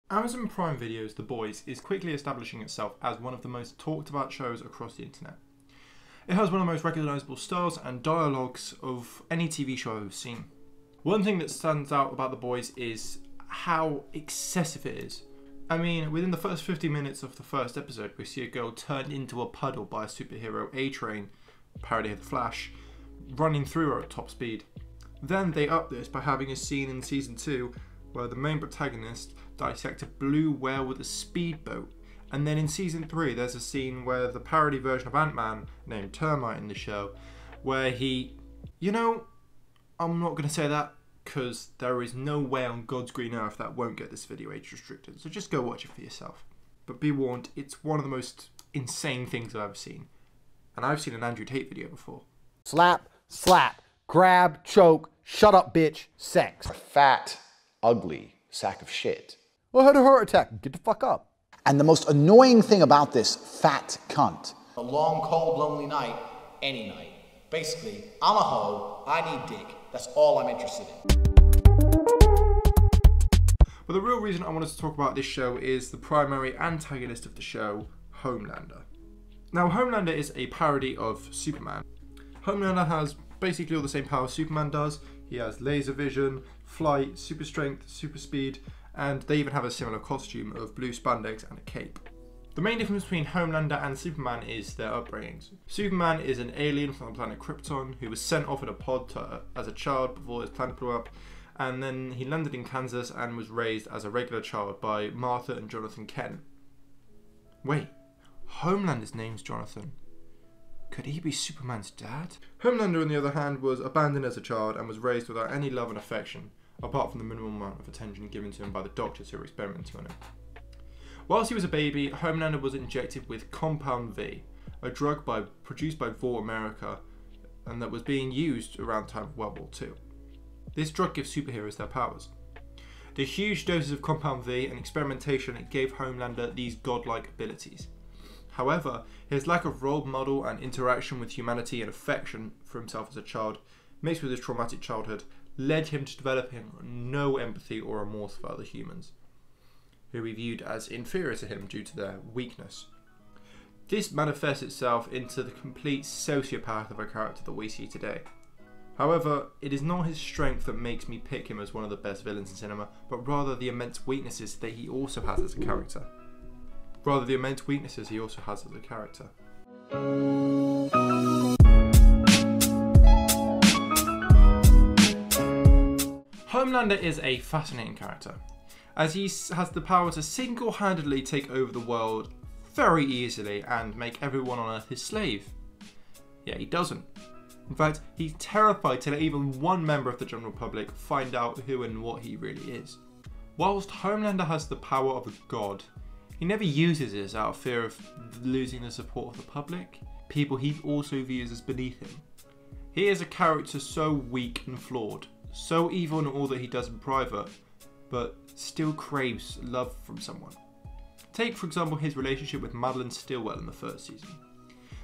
Amazon Prime Video's The Boys is quickly establishing itself as one of the most talked about shows across the internet. It has one of the most recognisable styles and dialogues of any TV show I've ever seen. One thing that stands out about The Boys is how excessive it is. I mean, within the first 50 minutes of the first episode, we see a girl turned into a puddle by a superhero A-Train, parody of The Flash, running through her at top speed. Then they up this by having a scene in season 2 where the main protagonist dissects a blue whale with a speedboat. And then in season 3 there's a scene where the parody version of Ant-Man, named Termite in the show, where he... I'm not going to say that because there is no way on God's green earth that won't get this video age restricted, so just go watch it for yourself. But be warned, it's one of the most insane things I've ever seen. And I've seen an Andrew Tate video before. Slap, slap, grab, choke, shut up bitch, sex. A fat, ugly sack of shit. Well, I had a heart attack. Get the fuck up. And the most annoying thing about this fat cunt. A long, cold, lonely night, any night. Basically, I'm a hoe, I need dick. That's all I'm interested in. But the real reason I wanted to talk about this show is the primary antagonist of the show, Homelander. Now, Homelander is a parody of Superman. Homelander has basically all the same powers Superman does. He has laser vision, flight, super strength, super speed, and they even have a similar costume of blue spandex and a cape. The main difference between Homelander and Superman is their upbringings. Superman is an alien from the planet Krypton who was sent off in a pod as a child before his planet blew up, and then he landed in Kansas and was raised as a regular child by Martha and Jonathan Kent. Wait, Homelander's name's Jonathan. Could he be Superman's dad? Homelander, on the other hand, was abandoned as a child and was raised without any love and affection, apart from the minimum amount of attention given to him by the doctors who were experimenting on him. Whilst he was a baby, Homelander was injected with Compound V, a drug produced by Vought America, and that was being used around the time of World War II. This drug gives superheroes their powers. The huge doses of Compound V and experimentation gave Homelander these godlike abilities. However, his lack of role model and interaction with humanity and affection for himself as a child, mixed with his traumatic childhood, led him to developing no empathy or remorse for other humans, who he viewed as inferior to him due to their weakness. This manifests itself into the complete sociopath of a character that we see today. However, it is not his strength that makes me pick him as one of the best villains in cinema, but rather the immense weaknesses that he also has as a character. Homelander is a fascinating character, as he has the power to single-handedly take over the world very easily and make everyone on Earth his slave. Yet he doesn't. In fact, he's terrified to let even one member of the general public find out who and what he really is. Whilst Homelander has the power of a god, he never uses this out of fear of losing the support of the public, people he also views as beneath him. He is a character so weak and flawed, so evil in all that he does in private, but still craves love from someone. Take, for example, his relationship with Madeline Stillwell in the first season.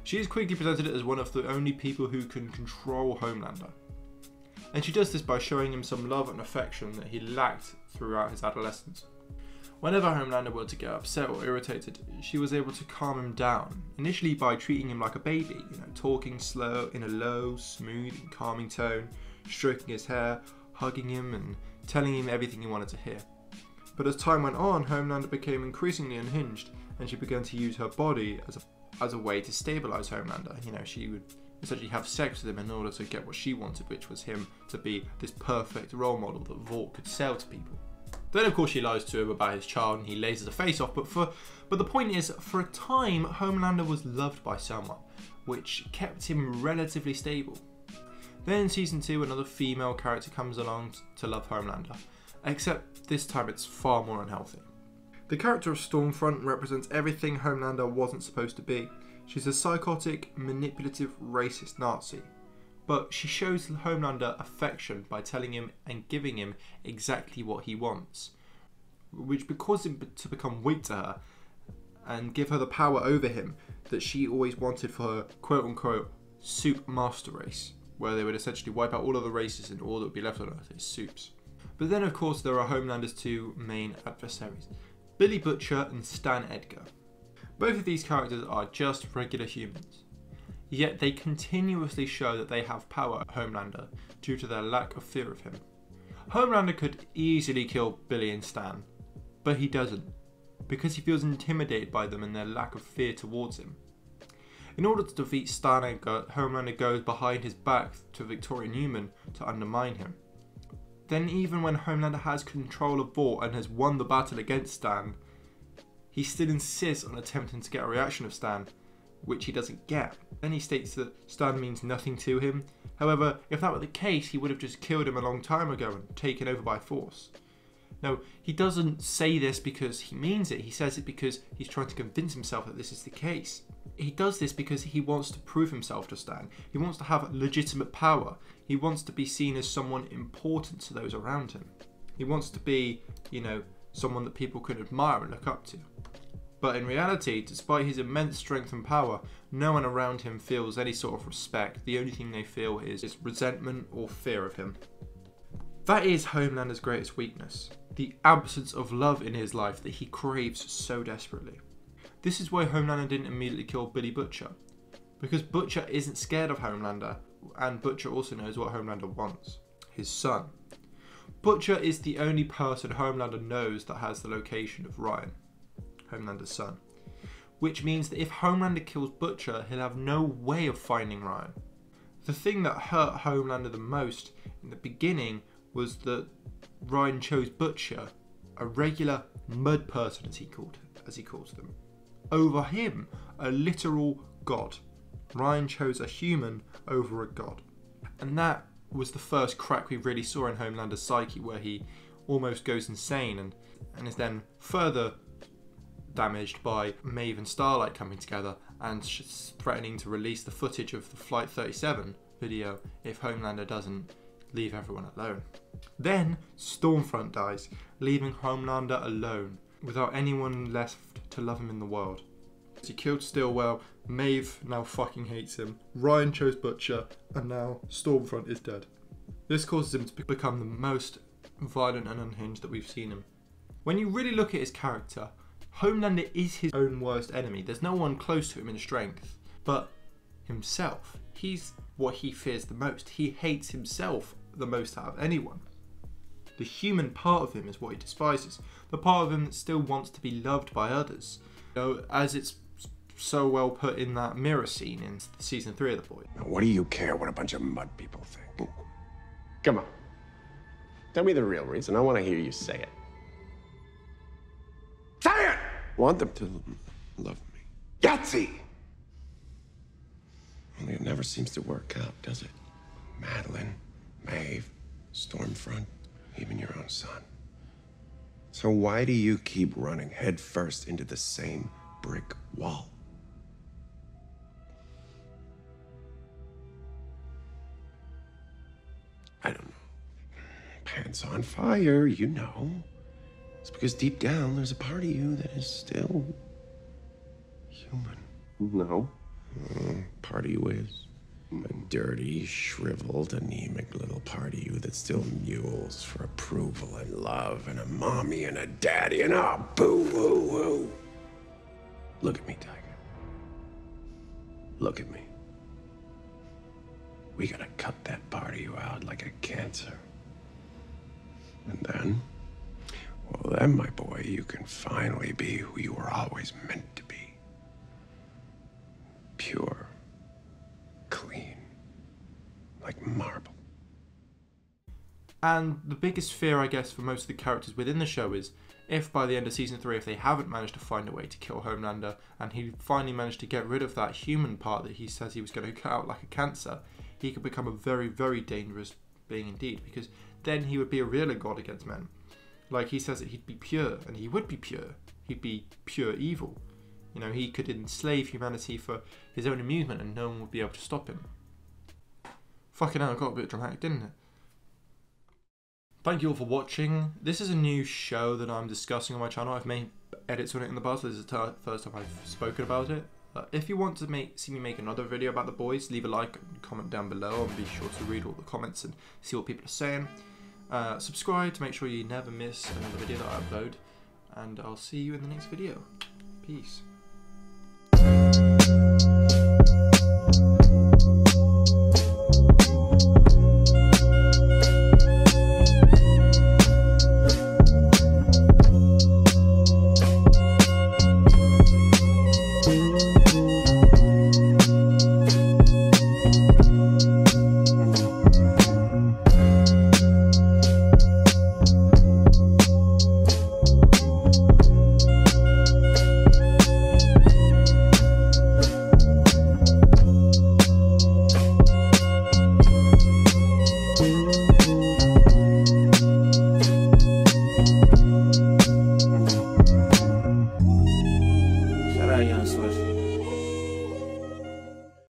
She is quickly presented as one of the only people who can control Homelander. And she does this by showing him some love and affection that he lacked throughout his adolescence. Whenever Homelander were to get upset or irritated, she was able to calm him down, initially by treating him like a baby, talking slow in a low, smooth and calming tone, stroking his hair, hugging him and telling him everything he wanted to hear. But as time went on, Homelander became increasingly unhinged, and she began to use her body as a way to stabilise Homelander. She would essentially have sex with him in order to get what she wanted, which was him to be this perfect role model that Vought could sell to people. Then of course she lies to him about his child and he lasers her face off, but the point is, for a time Homelander was loved by someone, which kept him relatively stable. Then in season 2 another female character comes along to love Homelander, except this time it's far more unhealthy. The character of Stormfront represents everything Homelander wasn't supposed to be. She's a psychotic, manipulative, racist Nazi. But she shows Homelander affection by telling him and giving him exactly what he wants, which caused him to become weak to her and give her the power over him that she always wanted for her quote-unquote soup master race, where they would essentially wipe out all other races and all that would be left on Earth is soups. But then of course there are Homelander's two main adversaries, Billy Butcher and Stan Edgar. Both of these characters are just regular humans, yet they continuously show that they have power at Homelander due to their lack of fear of him. Homelander could easily kill Billy and Stan, but he doesn't, because he feels intimidated by them and their lack of fear towards him. In order to defeat Stan Edgar, Homelander goes behind his back to Victoria Newman to undermine him. Then even when Homelander has control of Vought and has won the battle against Stan, he still insists on attempting to get a reaction of Stan, which he doesn't get. Then he states that Stan means nothing to him. However, if that were the case, he would have just killed him a long time ago and taken over by force. No, he doesn't say this because he means it. He says it because he's trying to convince himself that this is the case. He does this because he wants to prove himself to Stan. He wants to have legitimate power. He wants to be seen as someone important to those around him. He wants to be, someone that people can admire and look up to. But in reality, despite his immense strength and power, no one around him feels any sort of respect. The only thing they feel is resentment or fear of him. That is Homelander's greatest weakness, the absence of love in his life that he craves so desperately. This is why Homelander didn't immediately kill Billy Butcher, because Butcher isn't scared of Homelander, and Butcher also knows what Homelander wants, his son. Butcher is the only person Homelander knows that has the location of Ryan, Homelander's son, which means that if Homelander kills Butcher, he'll have no way of finding Ryan. The thing that hurt Homelander the most in the beginning was that Ryan chose Butcher, a regular mud person as he calls them, over him, a literal god. Ryan chose a human over a god. And that was the first crack we really saw in Homelander's psyche, where he almost goes insane and is then further damaged by Maeve and Starlight coming together and threatening to release the footage of the Flight 37 video if Homelander doesn't leave everyone alone. Then Stormfront dies, leaving Homelander alone, without anyone left to love him in the world. He killed Stillwell, Maeve now fucking hates him, Ryan chose Butcher, and now Stormfront is dead. This causes him to become the most violent and unhinged that we've seen him. When you really look at his character, Homelander is his own worst enemy. There's no one close to him in strength, but himself. He's what he fears the most. He hates himself the most out of anyone. The human part of him is what he despises. The part of him that still wants to be loved by others. As it's so well put in that mirror scene in season 3 of The Boys. Now, what do you care what a bunch of mud people think? Come on. Tell me the real reason. I want to hear you say it. Say it! Want them to love me. Yahtzee! Only it never seems to work out, does it? Madeline, Maeve, Stormfront, even your own son. So why do you keep running headfirst into the same brick wall? I don't know. Pants on fire, you know. It's because deep down there's a part of you that is still human. No. Part of you is. A dirty, shriveled, anemic little part of you that still mules for approval and love and a mommy and a daddy and a boo-hoo-hoo. Look at me, Tiger. Look at me. We gotta cut that part of you out like a cancer. And then, well then, my boy, you can finally be who you were always meant to be. Pure. Clean. Like marble. And the biggest fear, I guess, for most of the characters within the show is if by the end of season 3, if they haven't managed to find a way to kill Homelander and he finally managed to get rid of that human part that he says he was going to cut out like a cancer, he could become a very, very dangerous being indeed, because then he would be a real god against men. Like, he says that he'd be pure, and he would be pure. He'd be pure evil. You know, he could enslave humanity for his own amusement and no one would be able to stop him. Fucking hell, it got a bit dramatic, didn't it? Thank you all for watching. This is a new show that I'm discussing on my channel. I've made edits on it in the past. This is the first time I've spoken about it. If you want to see me make another video about The Boys, leave a like and comment down below and be sure to read all the comments and see what people are saying. Subscribe to make sure you never miss another video that I upload. and I'll see you in the next video. Peace.